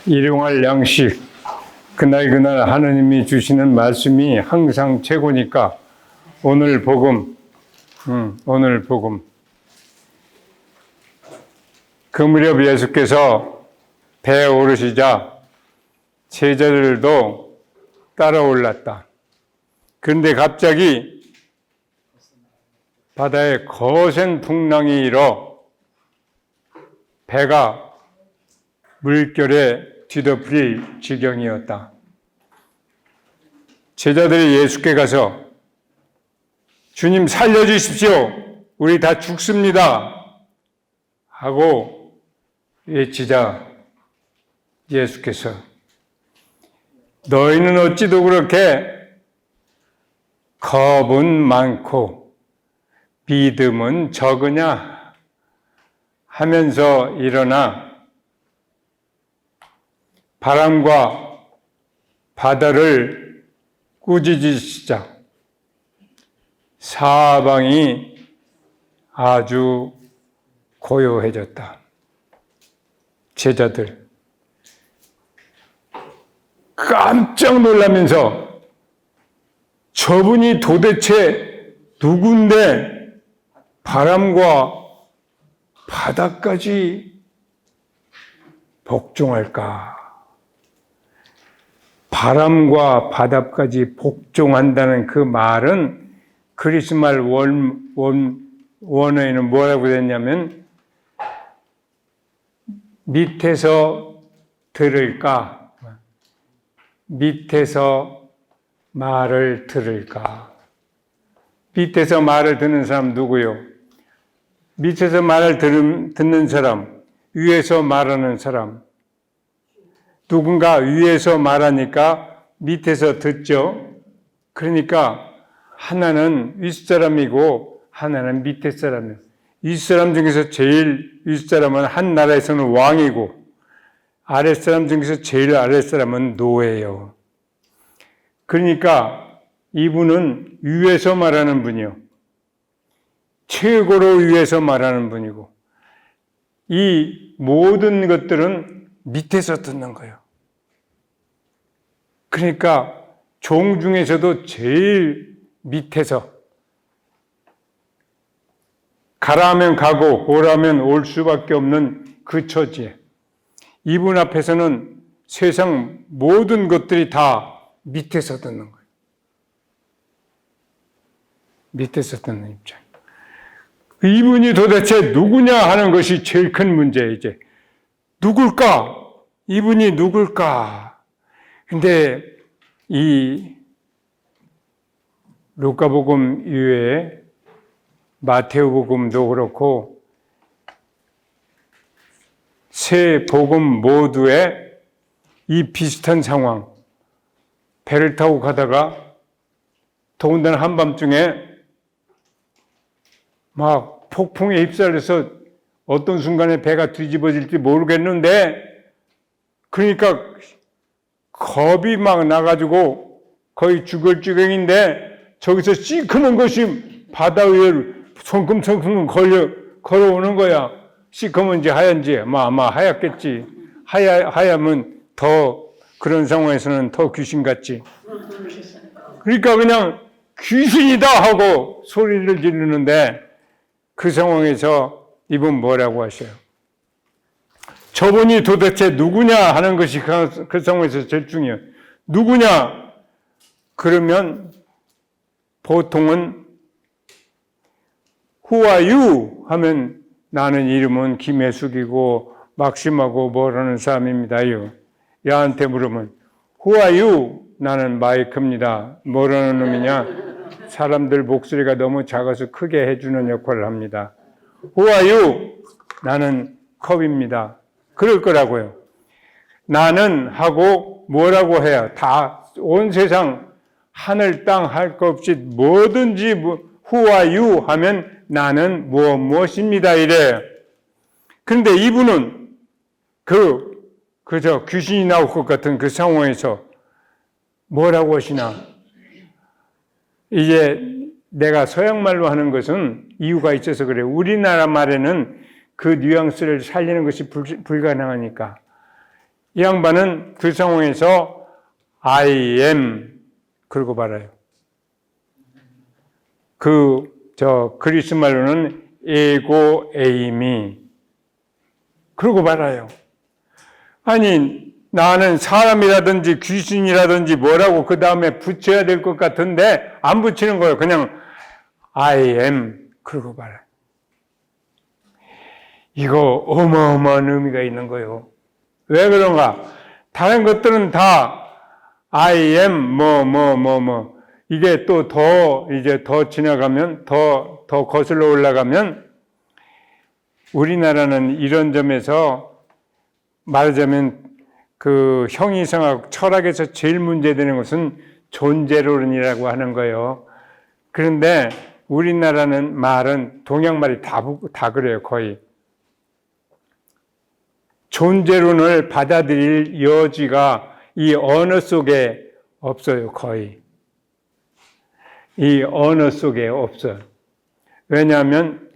일용할 양식, 그날 하느님이 주시는 말씀이 항상 최고니까 오늘 복음. 그 무렵 예수께서 배에 오르시자 제자들도 따라 올랐다. 그런데 갑자기 바다에 거센 풍랑이 일어 배가 물결에 뒤덮일 지경이었다. 제자들이 예수께 가서 주님 살려주십시오. 우리 다 죽습니다. 하고 외치자 예수께서 너희는 어찌도 그렇게 겁은 많고 믿음은 적으냐 하면서 일어나 바람과 바다를 꾸짖으시자 사방이 아주 고요해졌다. 제자들 깜짝 놀라면서 저분이 도대체 누군데 바람과 바다까지 복종할까? 바람과 바다까지 복종한다는 그 말은 그리스 말 원어에는 뭐라고 됐냐면 밑에서 들을까? 밑에서 말을 들을까? 밑에서 말을 듣는 사람 누구요? 밑에서 말을 듣는 사람, 위에서 말하는 사람. 누군가 위에서 말하니까 밑에서 듣죠. 그러니까 하나는 윗사람이고 하나는 밑에 사람이에요. 윗사람 중에서 제일 윗사람은 한 나라에서는 왕이고 아랫사람 중에서 제일 아랫사람은 노예예요. 그러니까 이분은 위에서 말하는 분이요. 최고로 위에서 말하는 분이고 이 모든 것들은 밑에서 듣는 거예요. 그러니까 종 중에서도 제일 밑에서 가라면 가고 오라면 올 수밖에 없는 그 처지에 이분 앞에서는 세상 모든 것들이 다 밑에서 듣는 거예요. 밑에서 듣는 입장. 이분이 도대체 누구냐 하는 것이 제일 큰 문제예요. 이제 누굴까? 이분이 누굴까? 근데 이 루카복음 이외에 마테오복음도 그렇고 세 복음 모두에 이 비슷한 상황, 배를 타고 가다가 더군다나 한밤중에 막 폭풍에 휩쓸려서 어떤 순간에 배가 뒤집어질지 모르겠는데 그러니까 겁이 막 나가지고 거의 죽을 지경인데 저기서 시커먼 것이 바다 위에 성큼성큼 걸어오는 거야. 시커먼지 하얀지 아마 하얗겠지. 하얗면 더 그런 상황에서는 더 귀신 같지. 그러니까 그냥 귀신이다 하고 소리를 지르는데 그 상황에서 이분 뭐라고 하셔요? 저분이 도대체 누구냐 하는 것이 그 상황에서 제일 중요해요. 누구냐? 그러면 보통은 Who are you? 하면 나는 이름은 김혜숙이고 막심하고 뭐라는 사람입니다요. 야한테 물으면 Who are you? 나는 마이크입니다. 뭐라는 놈이냐? 사람들 목소리가 너무 작아서 크게 해주는 역할을 합니다. Who are you? 나는 컵입니다. 그럴 거라고요. 나는 하고 뭐라고 해야 다 온 세상 하늘 땅 할 것 없이 뭐든지 Who are you? 하면 나는 무엇입니다. 이래. 그런데 이분은 그저 귀신이 나올 것 같은 그 상황에서 뭐라고 하시나? 이제 내가 서양말로 하는 것은 이유가 있어서 그래요. 우리나라 말에는 그 뉘앙스를 살리는 것이 불가능하니까 이 양반은 그 상황에서 I am 그러고 말아요. 그리스 말로는 에고 에이미 그러고 말아요. 아니 나는 사람이라든지 귀신이라든지 뭐라고 그 다음에 붙여야 될 것 같은데 안 붙이는 거예요. 그냥 I am 그러고 말아요. 이거 어마어마한 의미가 있는 거예요. 왜 그런가? 다른 것들은 다 I am 뭐 이게 또 이제 더 지나가면 더 거슬러 올라가면 우리나라는 이런 점에서 말하자면 그 형이상학 철학에서 제일 문제되는 것은 존재론이라고 하는 거예요. 그런데 우리나라는 말은 동양 말이 다 그래요. 거의 존재론을 받아들일 여지가 이 언어 속에 없어요. 거의 이 언어 속에 없어요. 왜냐하면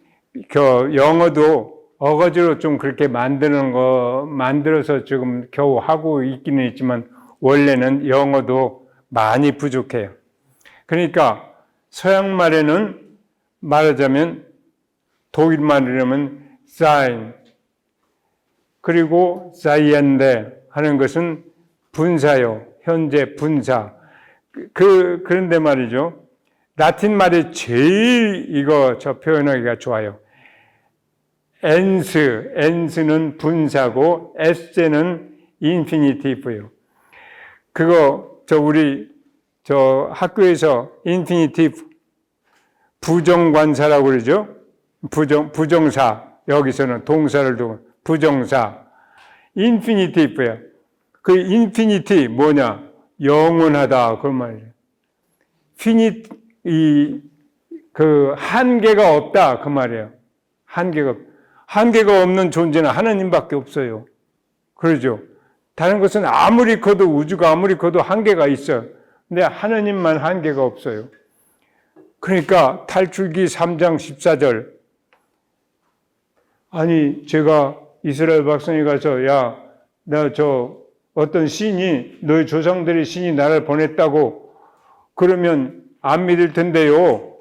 영어도 어거지로 좀 그렇게 만들어서 지금 겨우 하고 있기는 있지만 원래는 영어도 많이 부족해요. 그러니까 서양 말에는 말하자면 독일 말이라면 sein 그리고 seiende 하는 것은 분사요. 현재 분사. 그런데 말이죠. 라틴 말이 제일 저 표현하기가 좋아요. ens는 분사고 esse는 인피니티브요. 그거 우리 학교에서 인피니티브 부정관사라고 그러죠. 부정사 여기서는 동사를 두고 부정사 인피니티브야. 그 인피니티 뭐냐? 영원하다 그 말이에요. 그 한계가 없다 그 말이에요. 한계가 없는 존재는 하나님밖에 없어요. 그러죠. 다른 것은 아무리 커도 우주가 아무리 커도 한계가 있어요. 근데 하나님만 한계가 없어요. 그러니까 탈출기 3장 14절 아니 제가 이스라엘 백성에 가서 야 나 어떤 신이 너희 조상들의 신이 나를 보냈다고 그러면 안 믿을 텐데요.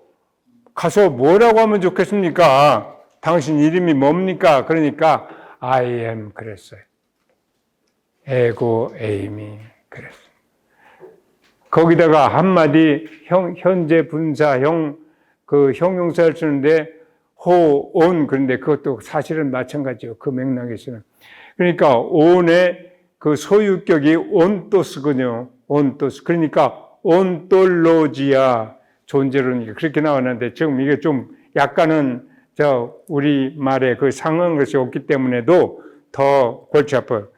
가서 뭐라고 하면 좋겠습니까? 당신 이름이 뭡니까? 그러니까 I am 그랬어요. 에고 에이미 그랬어요. 거기다가 한마디 현재 분사 형용사를 쓰는데 온 그런데 그것도 사실은 마찬가지예요. 그 맥락에서는. 그러니까 온의 그 소유격이 온토스거든요. 온토스. 그러니까 온톨로지아 존재론이 그렇게 나왔는데 지금 이게 좀 약간은 우리 말에 그 상한 것이 없기 때문에도 더 골치 아파요.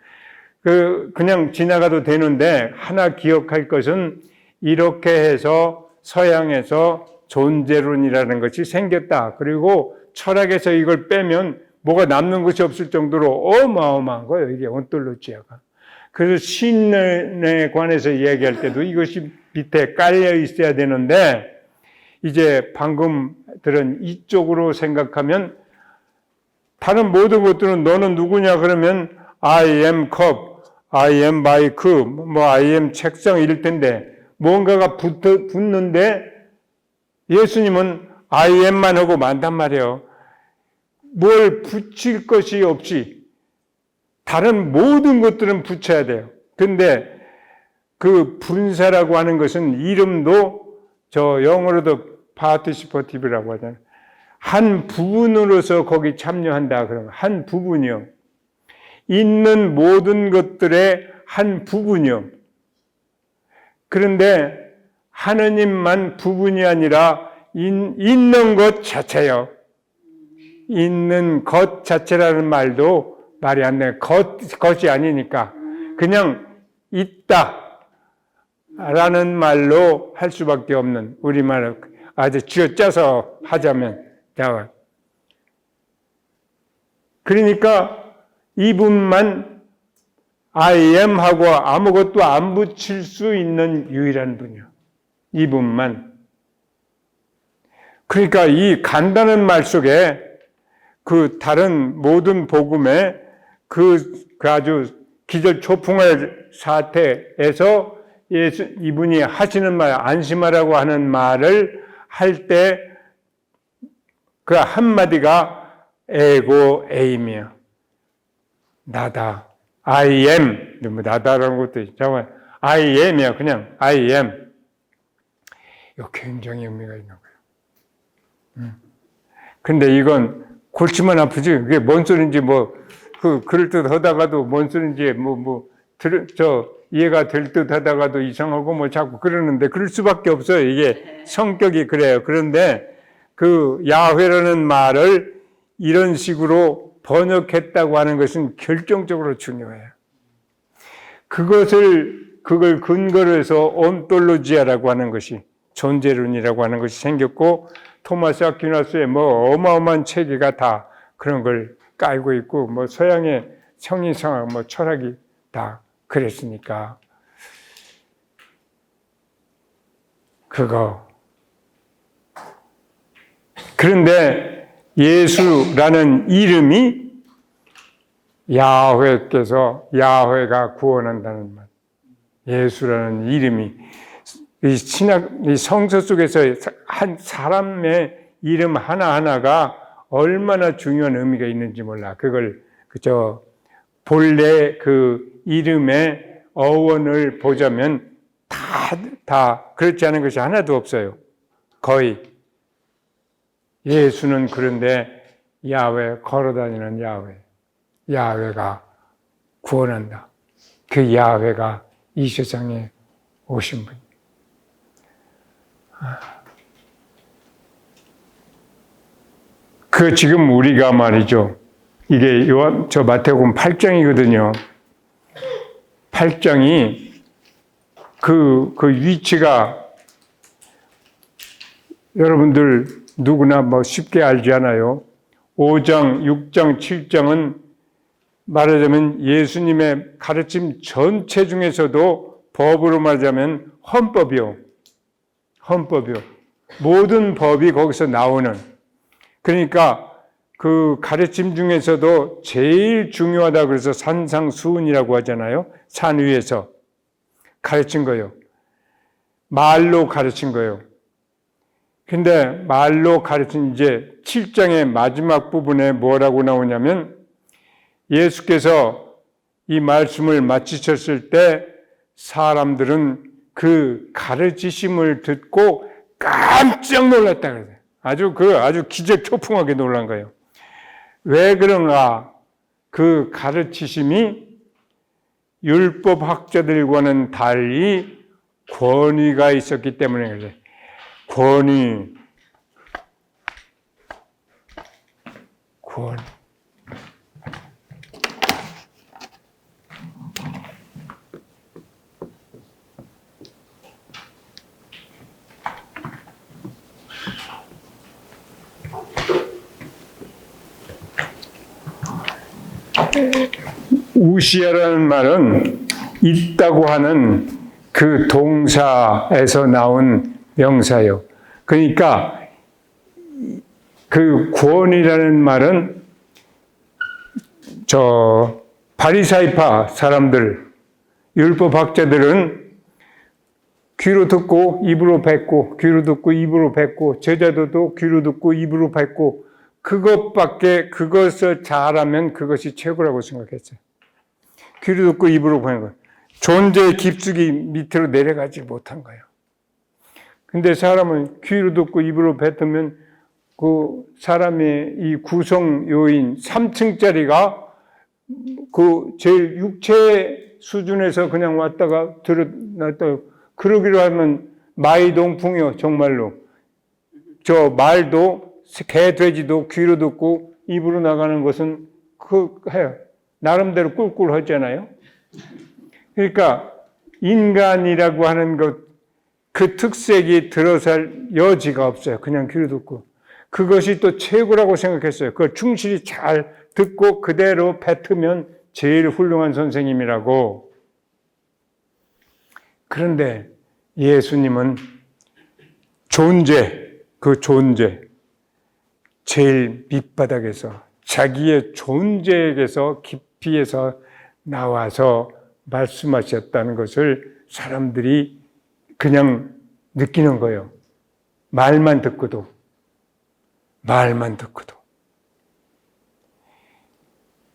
그냥 지나가도 되는데 하나 기억할 것은 이렇게 해서 서양에서 존재론이라는 것이 생겼다. 그리고 철학에서 이걸 빼면 뭐가 남는 것이 없을 정도로 어마어마한 거예요. 이게 온톨로지아가. 그래서 신에 관해서 이야기할 때도 이것이 밑에 깔려 있어야 되는데 이제 방금 들은 이쪽으로 생각하면 다른 모든 것들은 너는 누구냐 그러면 I am cup, I am 마이크, I am 책상 이럴 텐데 뭔가가 붙는데 예수님은 I am만 하고 만단 말이에요. 뭘 붙일 것이 없이 다른 모든 것들은 붙여야 돼요. 근데 그 분사라고 하는 것은 이름도 영어로도 participative라고 하잖아요. 한 부분으로서 거기 참여한다 그러면 한 부분이요. 있는 모든 것들의 한 부분이요. 그런데 하느님만 부분이 아니라 있는 것 자체요. 있는 것 자체라는 말도 말이 안 돼. 것이 아니니까 그냥 있다라는 말로 할 수밖에 없는 우리말을 아주 쥐어짜서 하자면 그러니까 이분만 I am 하고 아무것도 안 붙일 수 있는 유일한 분이요. 이분만. 그러니까 이 간단한 말 속에 그 다른 모든 복음에 그 아주 기절초풍의 사태에서 이분이 하시는 말, 안심하라고 하는 말을 할 때 그 한마디가 에고 에임이야. 나다. I am. 뭐 나다라는 것도 있지만 I am이야. 그냥 I am. 이거 굉장히 의미가 있는 거예요. 근데 이건 골치만 아프지. 그게 뭔 소린지 그럴듯 하다가도 뭔 소린지 이해가 될 듯 하다가도 이상하고 자꾸 그러는데 그럴 수밖에 없어요. 이게 성격이 그래요. 그런데 그 야훼라는 말을 이런 식으로 번역했다고 하는 것은 결정적으로 중요해요. 그걸 근거로 해서 온톨로지아라고 하는 것이, 존재론이라고 하는 것이 생겼고, 토마스 아퀴나스의 어마어마한 체계가 다 그런 걸 깔고 있고, 서양의 성인성학, 철학이 다 그랬으니까. 그런데 예수라는 이름이 야훼가 구원한다는 말. 예수라는 이름이 이 성서 속에서 한 사람의 이름 하나하나가 얼마나 중요한 의미가 있는지 몰라. 그걸 본래 그 이름의 어원을 보자면 다 그렇지 않은 것이 하나도 없어요. 거의. 예수는 그런데 야훼, 걸어다니는 야훼가 구원한다. 그 야훼가 이 세상에 오신 분. 지금 우리가 말이죠. 이게 마태복음 8장이거든요. 8장이 그 위치가 여러분들 누구나 쉽게 알지 않아요. 5장, 6장, 7장은 말하자면 예수님의 가르침 전체 중에서도 법으로 말하자면 헌법이요. 모든 법이 거기서 나오는. 그러니까 그 가르침 중에서도 제일 중요하다 그래서 산상수훈이라고 하잖아요. 산 위에서 가르친 거예요. 말로 가르친 거예요. 근데 말로 가르친 이제 7장의 마지막 부분에 뭐라고 나오냐면 예수께서 이 말씀을 마치셨을 때 사람들은 그 가르치심을 듣고 깜짝 놀랐다 그래요. 아주 기절초풍하게 놀란 거예요. 왜 그런가? 그 가르치심이 율법학자들과는 달리 권위가 있었기 때문에 그래요. 권위. 우시아라는 말은 있다고 하는 그 동사에서 나온 명사예요. 그러니까 그 구원이라는 말은 바리사이파 사람들, 율법학자들은 귀로 듣고 입으로 뱉고, 귀로 듣고 입으로 뱉고, 제자들도 귀로 듣고 입으로 뱉고, 그것을 잘하면 그것이 최고라고 생각했어요. 귀로 듣고 입으로 뱉는 거예요. 존재의 깊숙이 밑으로 내려가지 못한 거예요. 근데 사람은 귀로 듣고 입으로 뱉으면 그 사람의 이 구성 요인 3층짜리가 그 제일 육체 수준에서 그냥 왔다가 들어놨다가 그러기로 하면 마이동풍이요. 정말로. 말도 개, 돼지도 귀로 듣고 입으로 나가는 것은 해요. 나름대로 꿀꿀하잖아요. 그러니까 인간이라고 하는 그 특색이 들어설 여지가 없어요. 그냥 귀로 듣고. 그것이 또 최고라고 생각했어요. 그걸 충실히 잘 듣고 그대로 뱉으면 제일 훌륭한 선생님이라고. 그런데 예수님은 존재, 제일 밑바닥에서 자기의 존재에게서 깊이에서 나와서 말씀하셨다는 것을 사람들이 그냥 느끼는 거예요. 말만 듣고도.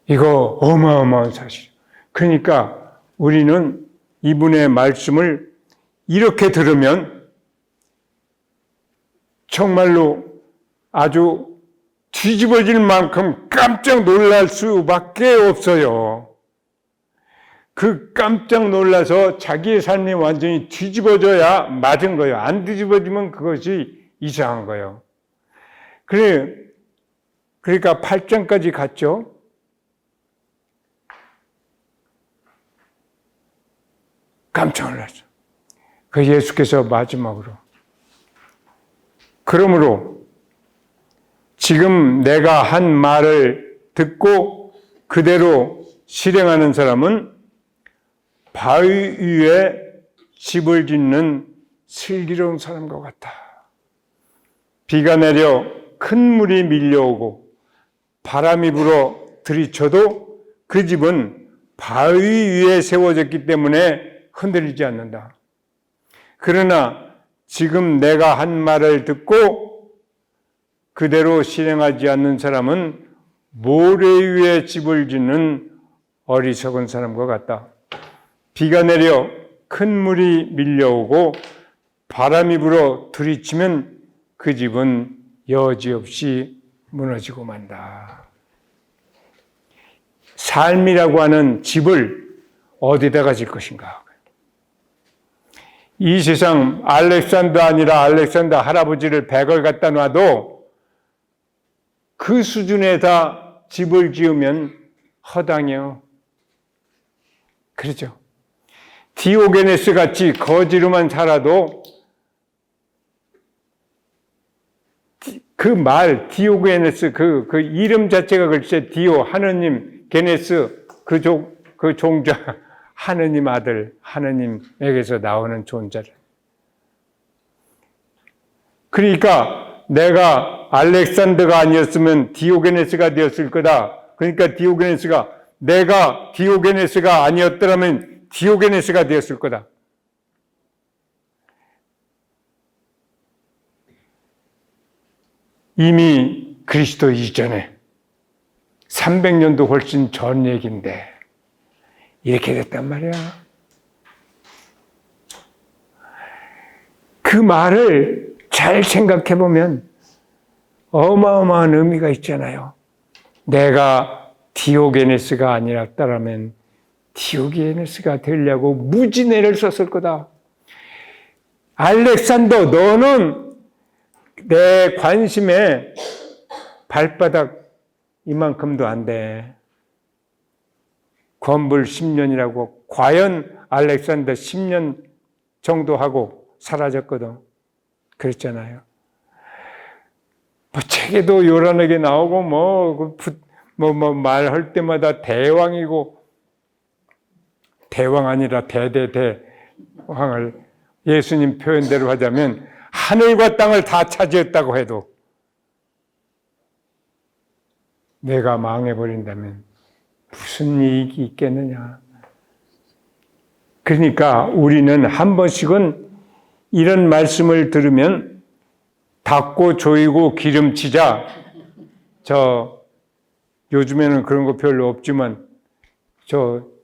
이거 어마어마한 사실. 그러니까 우리는 이분의 말씀을 이렇게 들으면 정말로 아주 뒤집어질 만큼 깜짝 놀랄 수밖에 없어요. 그 깜짝 놀라서 자기의 삶이 완전히 뒤집어져야 맞은 거예요. 안 뒤집어지면 그것이 이상한 거예요. 그러니까 8장까지 갔죠. 깜짝 놀랐죠. 그 예수께서 마지막으로 그러므로 지금 내가 한 말을 듣고 그대로 실행하는 사람은 바위 위에 집을 짓는 슬기로운 사람과 같다. 비가 내려 큰 물이 밀려오고 바람이 불어 들이쳐도 그 집은 바위 위에 세워졌기 때문에 흔들리지 않는다. 그러나 지금 내가 한 말을 듣고 그대로 실행하지 않는 사람은 모래 위에 집을 짓는 어리석은 사람과 같다. 비가 내려 큰 물이 밀려오고 바람이 불어 들이치면 그 집은 여지없이 무너지고 만다. 삶이라고 하는 집을 어디다가 질 것인가? 이 세상 알렉산더 아니라 알렉산더 할아버지를 100을 갖다 놔도 그 수준에다 집을 지으면 허당해요. 그렇죠? 디오게네스 같이 거지로만 살아도 그 말, 디오게네스, 그 이름 자체가 글쎄 디오, 하느님, 게네스, 그 종자, 하느님 아들, 하느님에게서 나오는 존재를. 그러니까 내가 알렉산더가 아니었으면 디오게네스가 되었을 거다. 그러니까 내가 디오게네스가 아니었더라면 디오게네스가 되었을 거다. 이미 그리스도 이전에 300년도 훨씬 전 얘기인데 이렇게 됐단 말이야. 그 말을 잘 생각해 보면 어마어마한 의미가 있잖아요. 내가 디오게네스가 아니었다면 디오게네스가 되려고 무진애를 썼을 거다. 알렉산더, 너는 내 관심에 발바닥 이만큼도 안 돼. 권불 10년이라고. 과연 알렉산더 10년 정도 하고 사라졌거든. 그랬잖아요. 책에도 요란하게 나오고 말할 때마다 대왕이고, 대왕 아니라 대왕을 예수님 표현대로 하자면 하늘과 땅을 다 차지했다고 해도 내가 망해버린다면 무슨 이익이 있겠느냐. 그러니까 우리는 한 번씩은 이런 말씀을 들으면 닦고 조이고 기름치자. 요즘에는 그런 거 별로 없지만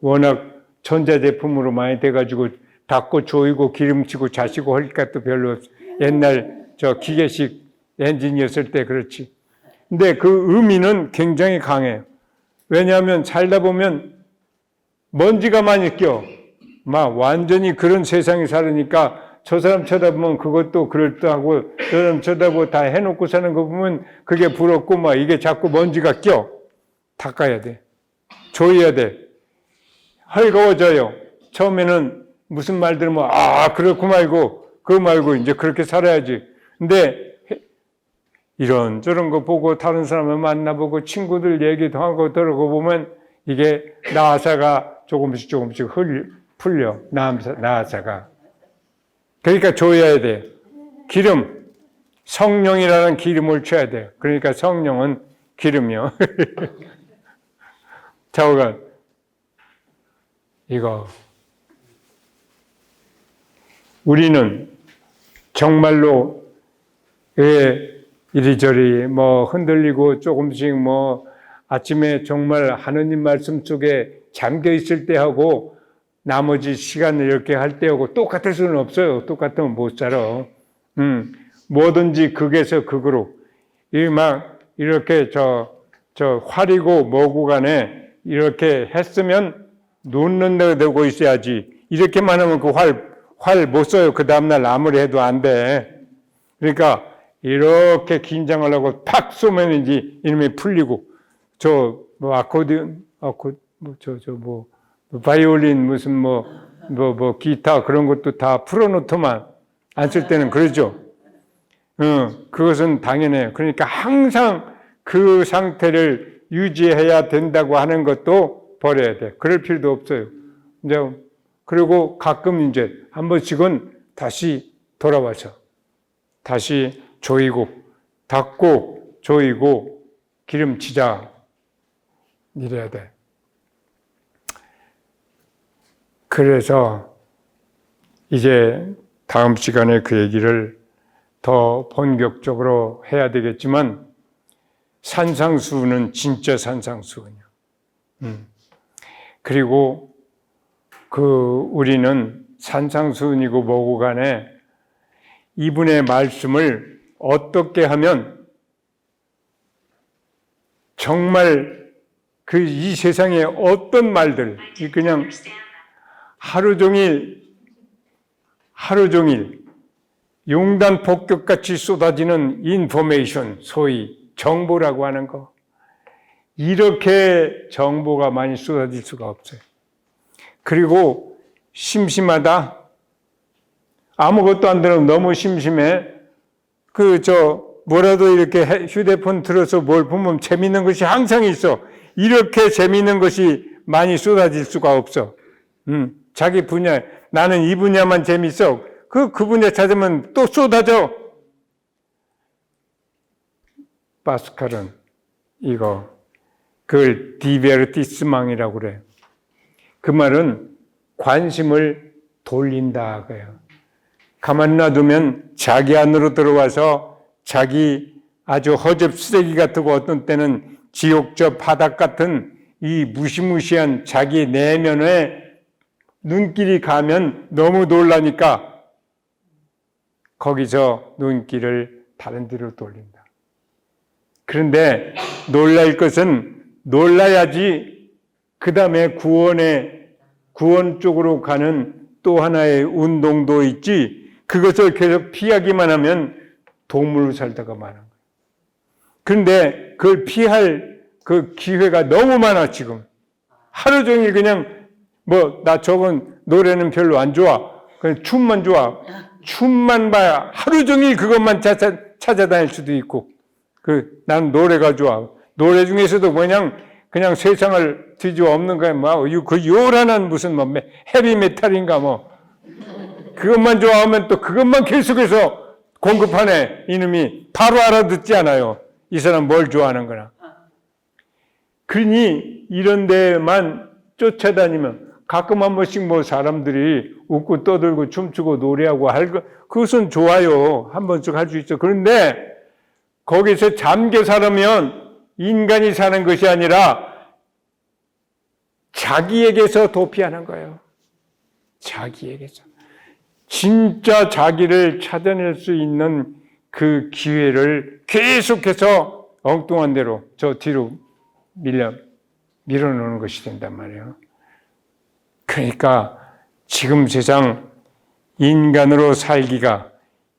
워낙 전자제품으로 많이 돼가지고 닦고 조이고 기름치고 자시고 할 것도 별로 없어. 옛날 기계식 엔진이었을 때 그렇지. 근데 그 의미는 굉장히 강해요. 왜냐하면 살다 보면 먼지가 많이 껴. 완전히 그런 세상에 살으니까 저 사람 쳐다보면 그것도 그럴듯하고 저 사람 쳐다보고 다 해놓고 사는 거 보면 그게 부럽고 이게 자꾸 먼지가 껴. 닦아야 돼. 조여야 돼. 헐거워져요. 처음에는 무슨 말 들으면 그렇고 말고 그거 말고 이제 그렇게 살아야지. 근데 이런저런 거 보고 다른 사람을 만나보고 친구들 얘기도 하고 들어보면 이게 나사가 조금씩 풀려. 나사가. 그러니까 줘야 돼. 기름. 성령이라는 기름을 줘야 돼요. 그러니까 성령은 기름이요. 좌우간 이거 우리는 정말로 왜 이리저리 뭐 흔들리고 조금씩 뭐 아침에 정말 하느님 말씀 속에 잠겨 있을 때하고 나머지 시간을 이렇게 할 때하고 똑같을 수는 없어요. 똑같으면 못 살아. 뭐든지 극에서 극으로 막 이렇게 저 활이고 뭐고 간에 이렇게 했으면 놓는 데 되고 있어야지. 이렇게만 하면 그 활 못 써요. 그 다음날 아무리 해도 안 돼. 그러니까 이렇게 긴장을 하고 팍 쏘면 이제 이놈이 풀리고 뭐 아코디언, 뭐 바이올린 무슨 뭐 기타 그런 것도 다 풀어놓더만 안 쓸 때는 그러죠. 그것은 당연해요. 그러니까 항상 그 상태를 유지해야 된다고 하는 것도 버려야 돼. 그럴 필요도 없어요. 이제 그리고 가끔 이제 한 번씩은 다시 돌아와서 다시 조이고 닦고 조이고 기름치자 이래야 돼. 그래서 이제 다음 시간에 그 얘기를 더 본격적으로 해야 되겠지만 산상수훈은 진짜 산상수훈이야. 그리고 우리는 산상수훈이고 뭐고 간에 이분의 말씀을 어떻게 하면 정말 이 세상에 어떤 말들 그냥 하루 종일 용단 폭격같이 쏟아지는 인포메이션, 소위 정보라고 하는 거, 이렇게 정보가 많이 쏟아질 수가 없어요. 그리고 심심하다, 아무것도 안 들으면 너무 심심해. 뭐라도 이렇게 휴대폰 들어서 뭘 보면 재밌는 것이 항상 있어. 이렇게 재밌는 것이 많이 쏟아질 수가 없어. 자기 분야, 나는 이 분야만 재밌어. 그 분야 찾으면 또 쏟아져. 파스칼은 그걸 디베르티스망이라고 그래. 그 말은 관심을 돌린다 그래요. 가만 놔두면 자기 안으로 들어와서 자기 아주 허접 쓰레기 같고 어떤 때는 지옥저 바닥 같은 이 무시무시한 자기 내면에 눈길이 가면 너무 놀라니까 거기서 눈길을 다른 데로 돌린다. 그런데 놀랄 것은 놀라야지 그 다음에 구원 쪽으로 가는 또 하나의 운동도 있지, 그것을 계속 피하기만 하면 동물로 살다가 마는 거예요. 그런데 그걸 피할 그 기회가 너무 많아. 지금 하루 종일 그냥 나 저건 노래는 별로 안 좋아, 그냥 춤만 좋아, 춤만 봐야 하루 종일 그것만 찾아다닐 수도 있고, 난 노래가 좋아, 노래 중에서도 그냥 세상을 뒤집어 엎는 거야. 그 요란한 무슨 헤비메탈인가 그것만 좋아하면 또 그것만 계속해서 공급하네. 이놈이 바로 알아듣지 않아요. 이 사람 뭘 좋아하는 거나. 그러니 이런 데만 쫓아다니면 가끔 한 번씩 사람들이 웃고 떠들고 춤추고 노래하고 그것은 좋아요. 한 번씩 할 수 있어. 그런데 거기서 잠겨 살으면 인간이 사는 것이 아니라 자기에게서 도피하는 거예요. 자기에게서. 진짜 자기를 찾아낼 수 있는 그 기회를 계속해서 엉뚱한 대로 저 뒤로 밀어놓는 것이 된단 말이에요. 그러니까 지금 세상 인간으로 살기가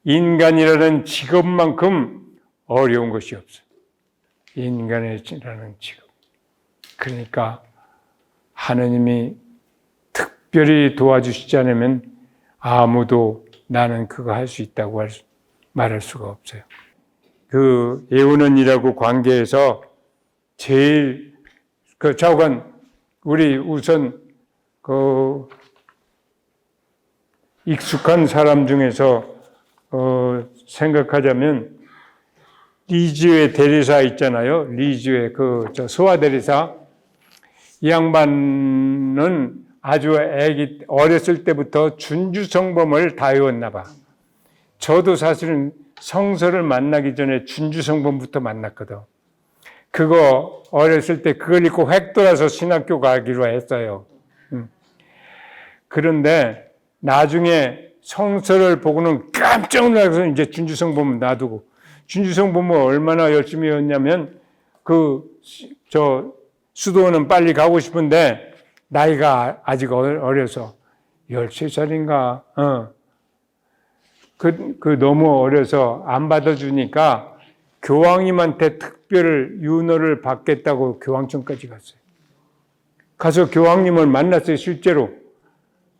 인간이라는 직업만큼 어려운 것이 없어요. 인간이라는 직업. 그러니까 하느님이 특별히 도와주시지 않으면 아무도 나는 그거 할 수 있다고 말할 수가 없어요. 그 예언원이라고 관계에서 제일 좌우간 우리 우선 익숙한 사람 중에서 생각하자면 리즈의 대리사 있잖아요. 리즈의 소아 대리사. 이 양반은 아주 어렸을 때부터 준주성범을 다 외웠나 봐. 저도 사실은 성서를 만나기 전에 준주성범부터 만났거든. 그거 어렸을 때 그걸 읽고 획 돌아서 신학교 가기로 했어요. 그런데 나중에 성서를 보고는 깜짝 놀라서 이제 준주성범을 놔두고, 준주성범을 얼마나 열심히 외웠냐면 수도원은 빨리 가고 싶은데 나이가 아직 어려서 13살인가 너무 어려서 안 받아주니까 교황님한테 특별 윤호를 받겠다고 교황청까지 갔어요. 가서 교황님을 만났어요, 실제로.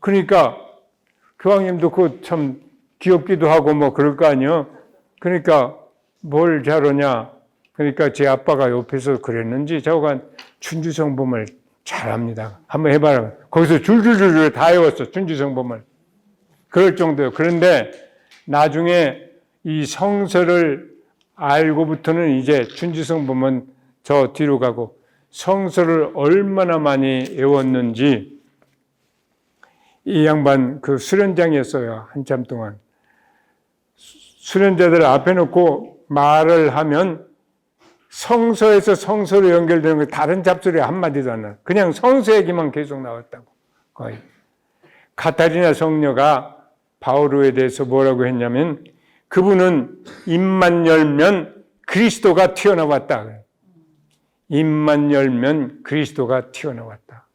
그러니까 교황님도 그거 참 귀엽기도 하고 뭐 그럴 거 아니에요. 그러니까 뭘 잘하냐. 그러니까 제 아빠가 옆에서 그랬는지 저가 준주성범을 잘합니다. 한번 해봐라. 거기서 줄줄줄줄 다 외웠어, 준주성범을. 그럴 정도예요. 그런데 나중에 이 성서를 알고부터는 이제 준주성범은 저 뒤로 가고 성서를 얼마나 많이 외웠는지 이 양반 수련장이었어요. 한참 동안. 수련자들 앞에 놓고 말을 하면 성서에서 성서로 연결되는 거 다른 잡소리 한마디도 안 나요. 그냥 성서 얘기만 계속 나왔다고. 거의. 카타리나 성녀가 바오로에 대해서 뭐라고 했냐면 그분은 입만 열면 그리스도가 튀어나왔다. 입만 열면 그리스도가 튀어나왔다.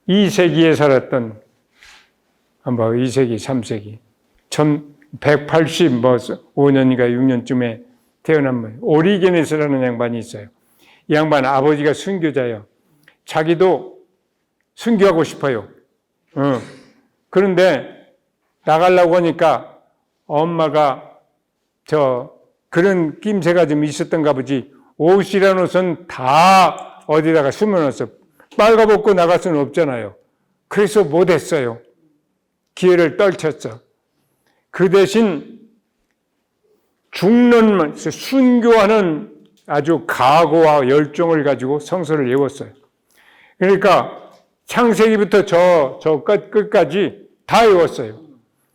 2세기에 살았던 2세기, 3세기 1185년인가 6년쯤에 태어난 분 오리게네스라는 양반이 있어요. 이 양반 아버지가 순교자예요. 자기도 순교하고 싶어요. 그런데 나가려고 하니까 엄마가 그런 낌새가 좀 있었던가 보지 옷이란 옷은 다 어디다가 숨어놨어. 빨가벗고 나갈 수는 없잖아요. 그래서 못했어요. 기회를 떨쳤어. 그 대신 순교하는 아주 각오와 열정을 가지고 성서를 외웠어요. 그러니까 창세기부터 저 끝까지 다 외웠어요.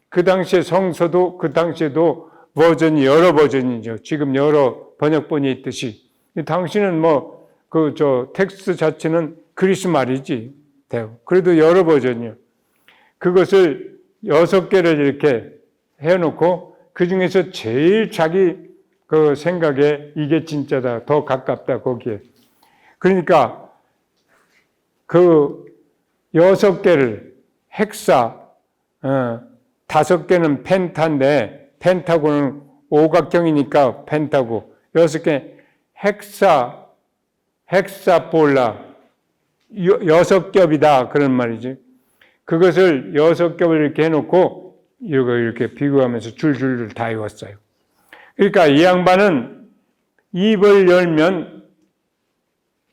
그 당시에 성서도 그 당시에도 버전이 여러 버전이죠. 지금 여러 번역본이 있듯이. 당시는 텍스트 자체는 그리스 말이지. 그래도 여러 버전이요. 그것을 6개를 이렇게 해놓고 그 중에서 제일 자기 생각에 이게 진짜다, 더 가깝다, 거기에. 그러니까 6개를 헥사, 5개는 펜타인데, 펜타고는 오각형이니까 펜타고, 6개 헥사폴라, 6겹이다, 그런 말이지. 그것을 6겹을 이렇게 해놓고, 이렇게 비교하면서 줄줄줄 다 외웠어요. 그러니까 이 양반은 입을 열면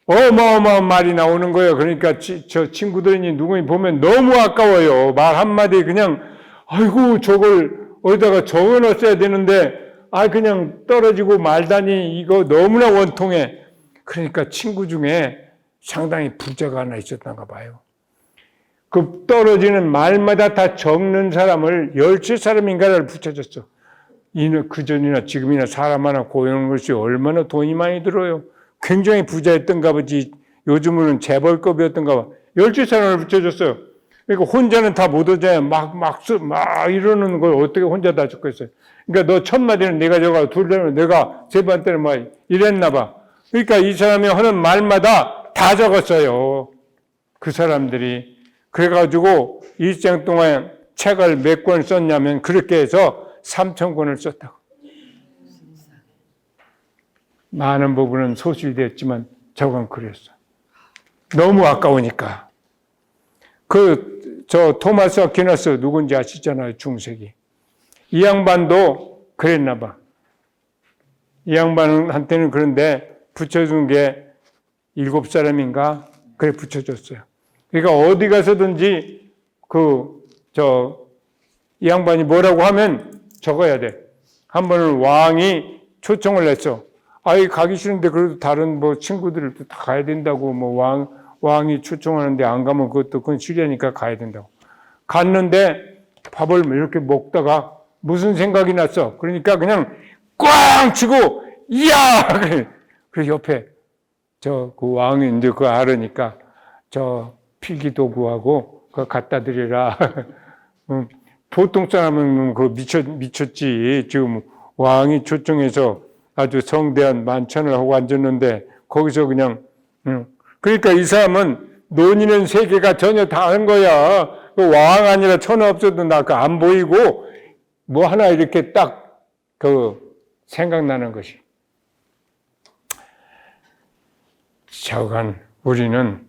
어마어마한 말이 나오는 거예요. 그러니까 저 친구들이 누구니 보면 너무 아까워요. 말 한마디 그냥 아이고 저걸 어디다가 적어놨어야 되는데 그냥 떨어지고 말다니 이거 너무나 원통해. 그러니까 친구 중에 상당히 부자가 하나 있었던가 봐요. 그 떨어지는 말마다 다 적는 사람을 13사람인가를 붙여줬어. 그전이나 지금이나 사람 하나 고용하는 것이 얼마나 돈이 많이 들어요. 굉장히 부자였던가 보지. 요즘은 재벌급이었던가 봐. 12사람을 붙여줬어요. 그러니까 혼자는 다 못 오잖아요. 막 이러는 걸 어떻게 혼자 다 적겠어요. 그러니까 너 1000마디는 내가 적어, 둘째는 내가, 세 번째는 이랬나 봐. 그러니까 이 사람이 하는 말마다 다 적었어요. 그 사람들이. 그래가지고 일생 동안 책을 몇 권 썼냐면 그렇게 해서 3000권을 썼다고. 많은 부분은 소실이 됐지만 저건 그랬어. 너무 아까우니까. 토마스 아퀴나스 누군지 아시잖아요, 중세기. 이 양반도 그랬나 봐. 이 양반한테는 그런데 붙여준 게 7사람인가? 그래 붙여줬어요. 그러니까 어디 가서든지 이 양반이 뭐라고 하면 적어야 돼. 한 번은 왕이 초청을 했어. 아이, 가기 싫은데 그래도 다른 뭐 친구들도 다 가야 된다고, 뭐 왕이 초청하는데 안 가면 그건 실례니까 가야 된다고. 갔는데 밥을 이렇게 먹다가 무슨 생각이 났어. 그러니까 그냥 꽝 치고, 이야! 그 옆에 그 왕이 이제 그거 알으니까 필기도구하고 그거 갖다 드리라. 보통 사람은 그거 미쳤지. 지금 왕이 초청해서 아주 성대한 만찬을 하고 앉았는데 거기서 그냥 그러니까 이 사람은 논의는 세계가 전혀 다른 거야. 그 왕 아니라 천하 없어도 나 그 안 보이고 뭐 하나 이렇게 딱 그 생각나는 것이. 저간 우리는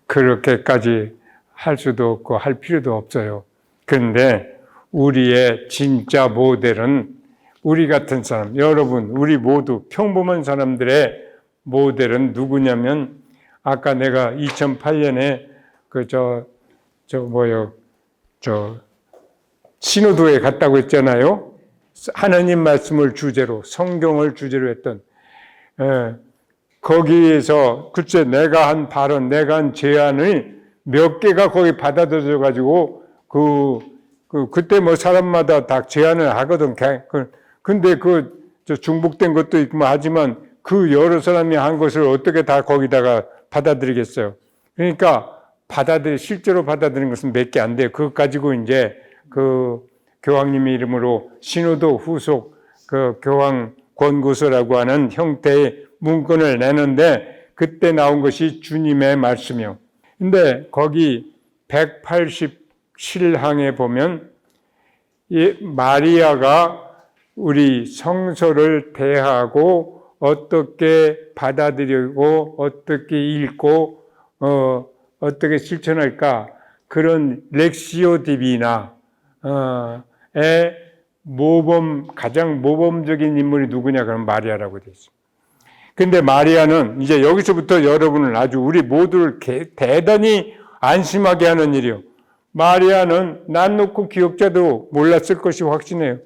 그렇게까지 할 수도 없고 할 필요도 없어요. 그런데 우리의 진짜 모델은 우리 같은 사람, 여러분, 우리 모두 평범한 사람들의 모델은 누구냐면 아까 내가 2008년에 신호도에 갔다고 했잖아요. 하나님 말씀을 주제로, 성경을 주제로 했던 거기에서 글쎄 내가 한 발언, 내가 한 제안을 몇 개가 거기 받아들여 가지고 그때 뭐 사람마다 다 제안을 하거든. 근데 중복된 것도 있고 하지만 그 여러 사람이 한 것을 어떻게 다 거기다가 받아들이겠어요. 그러니까 실제로 받아들인 것은 몇 개 안 돼요. 그거 가지고 이제 교황님의 이름으로 신호도 후속 교황 권고서라고 하는 형태의 문건을 내는데 그때 나온 것이 주님의 말씀이요. 근데 거기 187항에 보면 마리아가 우리 성서를 대하고 어떻게 받아들이고 어떻게 읽고 어떻게 실천할까 그런 렉시오 디비나의 가장 모범적인 인물이 누구냐 그러면 마리아라고 되어 있습니다. 근데 마리아는 이제 여기서부터 여러분을 아주 우리 모두를 대단히 안심하게 하는 일이요. 마리아는 난 놓고 기억자도 몰랐을 것이 확신해요.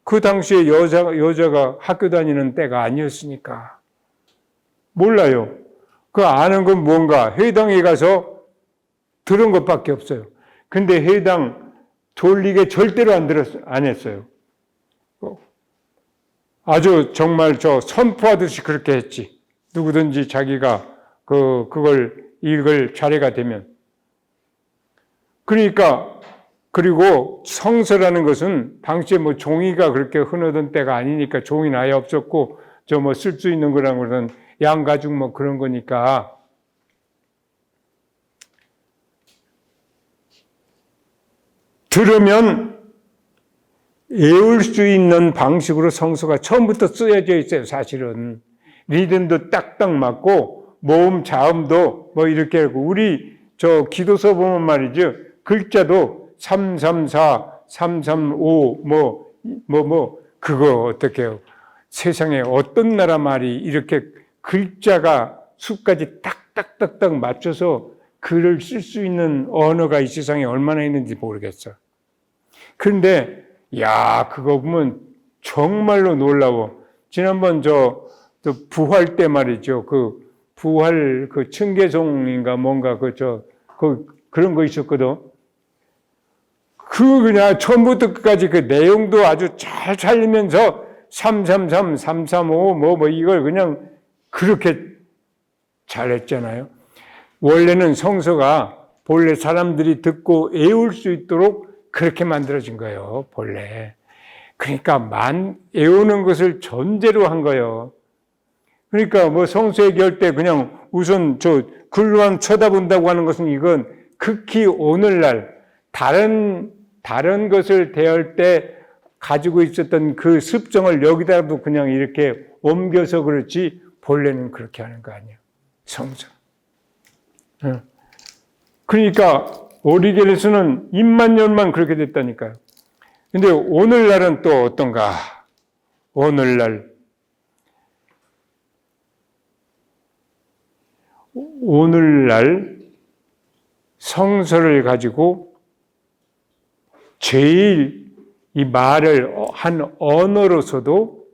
그 당시에 여자가 학교 다니는 때가 아니었으니까. 몰라요. 그 아는 건 뭔가 회당에 가서 들은 것밖에 없어요. 근데 회당 돌리게 절대로 안 했어요. 아주 정말 선포하듯이 그렇게 했지. 누구든지 자기가 그걸 읽을 차례가 되면. 그러니까, 그리고 성서라는 것은 당시에 뭐 종이가 그렇게 흔하던 때가 아니니까 종이는 아예 없었고, 쓸 수 있는 거라는 것은 양가죽 뭐 그런 거니까. 들으면 외울 수 있는 방식으로 성서가 처음부터 쓰여져 있어요, 사실은. 리듬도 딱딱 맞고, 모음, 자음도 뭐 이렇게 하고, 우리 기도서 보면 말이죠. 글자도 334, 335, 그거 어떻게 해요? 세상에 어떤 나라 말이 이렇게 글자가 수까지 딱딱딱딱 맞춰서 글을 쓸 수 있는 언어가 이 세상에 얼마나 있는지 모르겠어. 그런데 그거 보면 정말로 놀라워. 지난번 부활 때 말이죠. 부활 층계송인가 뭔가 그런 거 있었거든. 그냥 처음부터 끝까지 그 내용도 아주 잘 살리면서 333, 335 이걸 그냥 그렇게 잘했잖아요. 원래는 성서가 본래 사람들이 듣고 외울 수 있도록 그렇게 만들어진 거예요, 본래. 그러니까 외우는 것을 전제로 한 거예요. 그러니까 뭐 성서 얘기할 때 그냥 우선 글로만 쳐다본다고 하는 것은 이건 극히 오늘날 다른 것을 대할 때 가지고 있었던 그 습성을 여기다도 그냥 이렇게 옮겨서 그렇지 본래는 그렇게 하는 거 아니에요, 성서. 그러니까 오리게네스는 입만열만 그렇게 됐다니까요. 근데 오늘날은 또 어떤가? 오늘날 성서를 가지고 제일 이 말을 한 언어로서도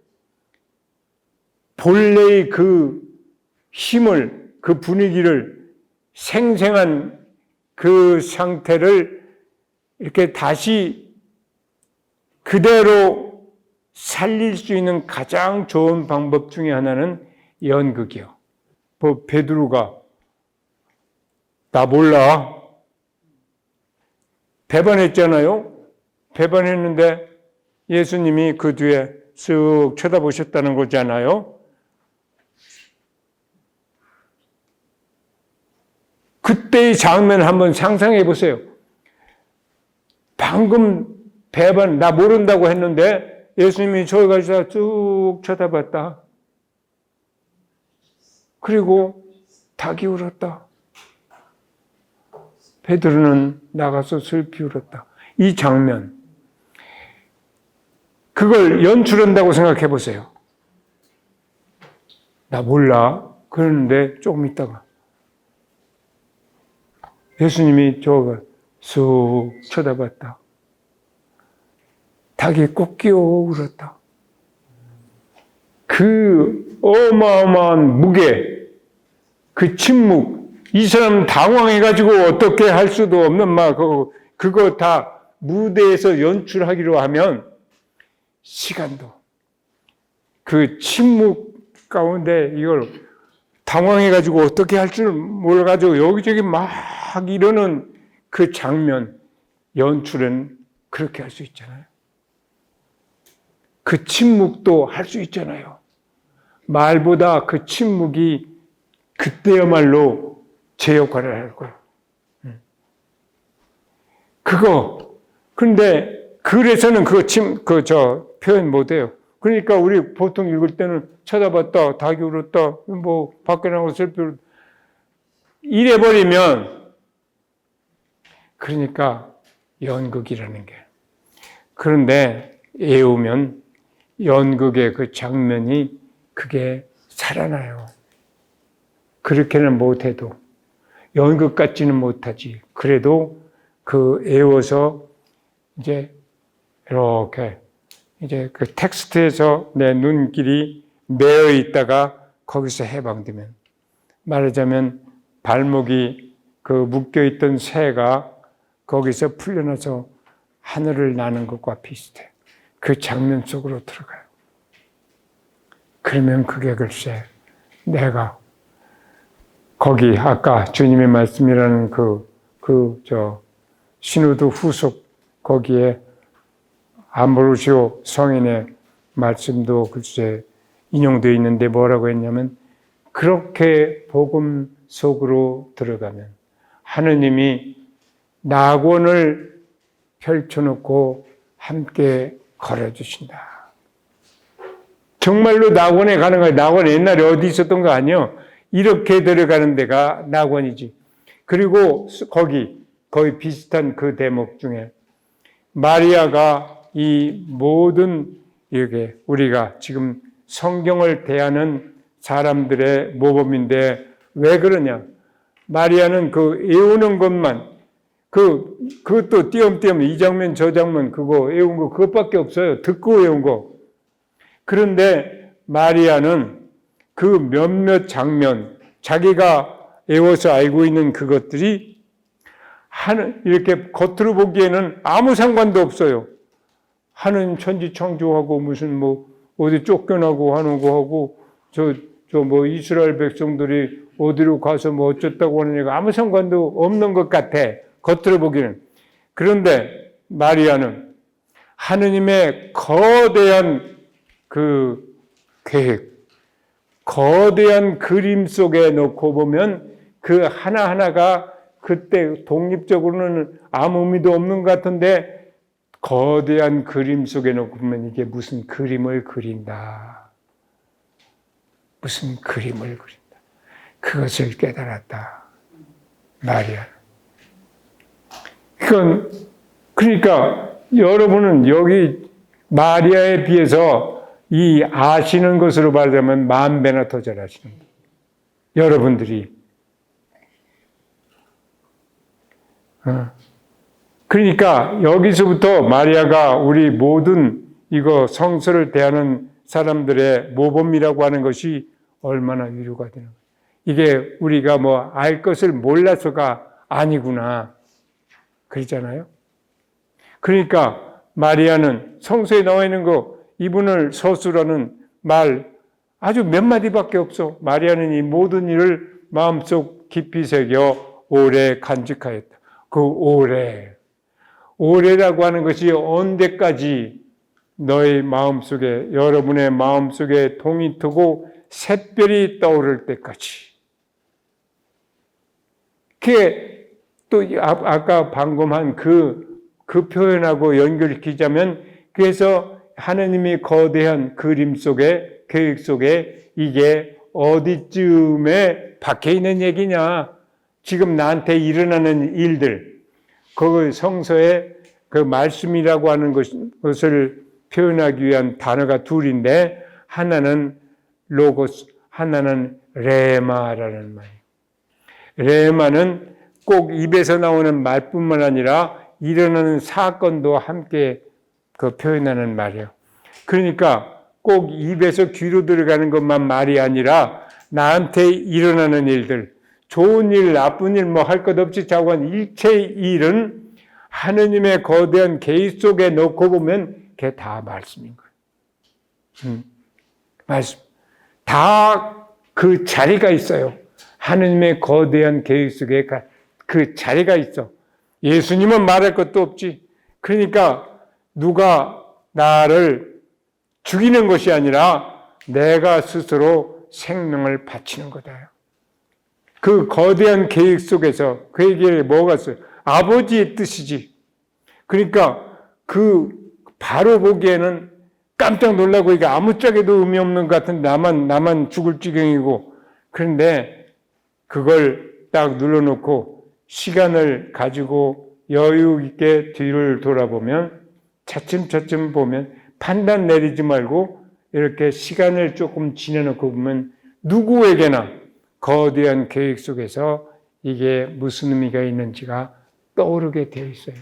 본래의 그 힘을, 그 분위기를, 생생한 그 상태를 이렇게 다시 그대로 살릴 수 있는 가장 좋은 방법 중에 하나는 연극이요. 뭐 베드로가 나 몰라. 배반했잖아요. 배반했는데 예수님이 그 뒤에 쓱 쳐다보셨다는 거잖아요. 그때의 장면 한번 상상해 보세요. 방금 배반, 나 모른다고 했는데 예수님이 저기 가시다 쭉 쳐다봤다. 그리고 닭이 울었다. 베드로는 나가서 슬피 울었다. 이 장면. 그걸 연출한다고 생각해 보세요. 나 몰라. 그러는데 조금 있다가 예수님이 저걸 쑥 쳐다봤다. 닭이 꼭 끼어 울었다. 그 어마어마한 무게, 그 침묵, 이 사람 당황해가지고 어떻게 할 수도 없는 막 그거 다 무대에서 연출하기로 하면 시간도 그 침묵 가운데 이걸 당황해가지고 어떻게 할 줄 몰라가지고 여기저기 막 이러는 그 장면, 연출은 그렇게 할 수 있잖아요. 그 침묵도 할 수 있잖아요. 말보다 그 침묵이 그때야말로 제 역할을 할 거예요. 근데 그래서는 표현 못 해요. 그러니까 우리 보통 읽을 때는 쳐다봤다, 닭이 울었다, 뭐 밖에 나가서 슬피 울었다. 이래버리면 그러니까 연극이라는 게. 그런데 애우면 연극의 그 장면이 그게 살아나요. 그렇게는 못해도 연극 같지는 못하지. 그래도 그 애워서 이제 이렇게 이제 그 텍스트에서 내 눈길이 매여 있다가 거기서 해방되면 말하자면 발목이 그 묶여있던 새가 거기서 풀려나서 하늘을 나는 것과 비슷해. 그 장면 속으로 들어가요. 그러면 그게 글쎄 내가 거기 아까 주님의 말씀이라는 신우드 후속 거기에 암브로시오 성인의 말씀도 글쎄 인용되어 있는데 뭐라고 했냐면 그렇게 복음 속으로 들어가면 하느님이 낙원을 펼쳐놓고 함께 걸어주신다. 정말로 낙원에 가는 거예요. 낙원 옛날에 어디 있었던 거 아니에요. 이렇게 들어가는 데가 낙원이지. 그리고 거기 비슷한 그 대목 중에 마리아가 이 모든 이게 우리가 지금 성경을 대하는 사람들의 모범인데 왜 그러냐? 마리아는 그 애우는 것만 그것도 띄엄띄엄 이 장면 저 장면 그거 애운 거 그것밖에 없어요. 듣고 애운 거. 그런데 마리아는 그 몇몇 장면 자기가 애워서 알고 있는 그것들이 이렇게 겉으로 보기에는 아무 상관도 없어요. 하는 천지창조하고 무슨 뭐 어디 쫓겨나고 하는 거 하고 저 뭐 이스라엘 백성들이 어디로 가서 뭐 어쩌다고 하는 얘가 아무 상관도 없는 것 같아. 겉으로 보기는. 그런데 마리아는 하느님의 거대한 그 계획, 거대한 그림 속에 놓고 보면 그 하나하나가 그때 독립적으로는 아무 의미도 없는 것 같은데 거대한 그림 속에 놓고 보면 이게 무슨 그림을 그린다. 무슨 그림을 그린다. 그것을 깨달았다. 마리아. 그러니까 여러분은 여기 마리아에 비해서 이 아시는 것으로 말하자면 10,000배나 더 잘하시는 거예요. 여러분들이. 그러니까 여기서부터 마리아가 우리 모든 이거 성서를 대하는 사람들의 모범이라고 하는 것이 얼마나 위로가 되는 거예요. 이게 우리가 뭐 알 것을 몰라서가 아니구나. 그러잖아요. 그러니까 마리아는 성서에 나와 있는 거 이분을 서수라는 말 아주 몇 마디밖에 없어. 마리아는 이 모든 일을 마음속 깊이 새겨 오래 간직하였다. 그 오래라고 하는 것이 언제까지 너의 마음속에, 여러분의 마음속에 동이 트고 샛별이 떠오를 때까지. 그게 또 아까 방금 한 그 표현하고 연결시키자면, 그래서 하느님이 거대한 그림 속에, 계획 속에 이게 어디쯤에 박혀 있는 얘기냐. 지금 나한테 일어나는 일들, 그 성서에 그 말씀이라고 하는 것을 표현하기 위한 단어가 둘인데, 하나는 로고스, 하나는 레마라는 말이에요. 레마는 꼭 입에서 나오는 말뿐만 아니라 일어나는 사건도 함께 그 표현하는 말이에요. 그러니까 꼭 입에서 귀로 들어가는 것만 말이 아니라 나한테 일어나는 일들, 좋은 일, 나쁜 일 뭐 할 것 없이 자고한 일체 일은 하느님의 거대한 계획 속에 넣고 보면 그게 다 말씀인 거예요. 말씀. 다 그 자리가 있어요. 하느님의 거대한 계획 속에 그 자리가 있어. 예수님은 말할 것도 없지. 그러니까 누가 나를 죽이는 것이 아니라 내가 스스로 생명을 바치는 거다. 그 거대한 계획 속에서 그에게 뭐가 있어요? 아버지의 뜻이지. 그러니까 그 바로 보기에는 깜짝 놀라고 이게 아무짝에도 의미 없는 것 같은 나만 죽을 지경이고, 그런데 그걸 딱 눌러놓고 시간을 가지고 여유 있게 뒤를 돌아보면 차츰차츰 보면 판단 내리지 말고 이렇게 시간을 조금 지내놓고 보면 누구에게나 거대한 계획 속에서 이게 무슨 의미가 있는지가 떠오르게 되어 있어요.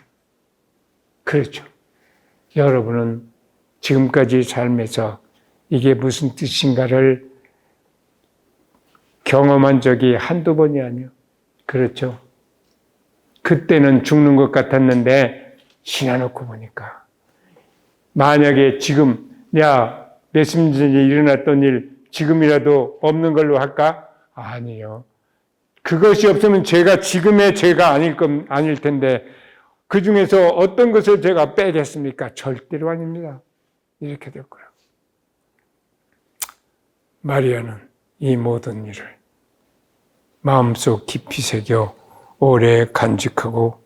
그렇죠. 여러분은 지금까지 삶에서 이게 무슨 뜻인가를 경험한 적이 한두 번이 아니에요. 그렇죠. 그때는 죽는 것 같았는데 지나놓고 보니까 만약에 지금 몇십 년 전에 일어났던 일 지금이라도 없는 걸로 할까? 아니요. 그것이 없으면 제가 지금의 제가 아닐 텐데 그 중에서 어떤 것을 제가 빼겠습니까? 절대로 아닙니다. 이렇게 될 거예요. 마리아는 이 모든 일을 마음속 깊이 새겨 오래 간직하고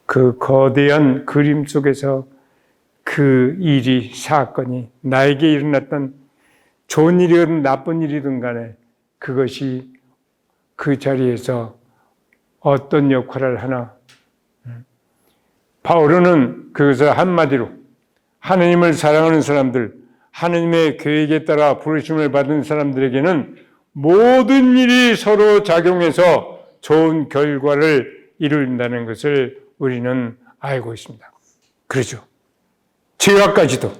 그 거대한 그림 속에서 그 일이, 사건이 나에게 일어났던 좋은 일이든 나쁜 일이든 간에 그것이 그 자리에서 어떤 역할을 하나. 바울은 그것을 한마디로 하느님을 사랑하는 사람들, 하느님의 계획에 따라 부르심을 받은 사람들에게는 모든 일이 서로 작용해서 좋은 결과를 이룬다는 것을 우리는 알고 있습니다. 그렇죠. 죄악까지도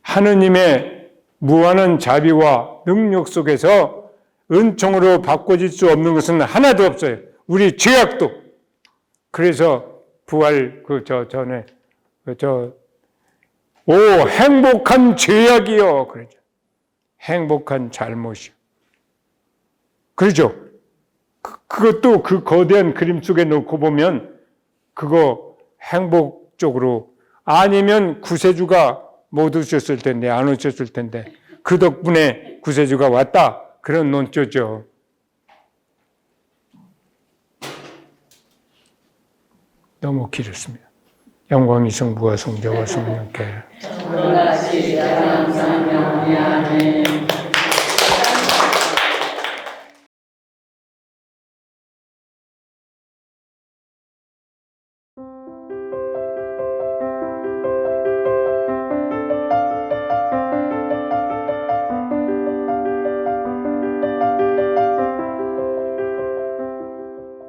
하느님의 무한한 자비와 능력 속에서 은총으로 바꿔질 수 없는 것은 하나도 없어요. 우리 죄악도. 그래서 부활 전에 오 행복한 죄악이요. 그러죠. 행복한 잘못이요. 그렇죠. 그것도 그 거대한 그림 속에 놓고 보면 그거 행복적으로, 아니면 구세주가 못 오셨을 텐데, 안 오셨을 텐데 그 덕분에 구세주가 왔다, 그런 논조죠. 너무 길었습니다. 영광이 성부와 성자와 성령께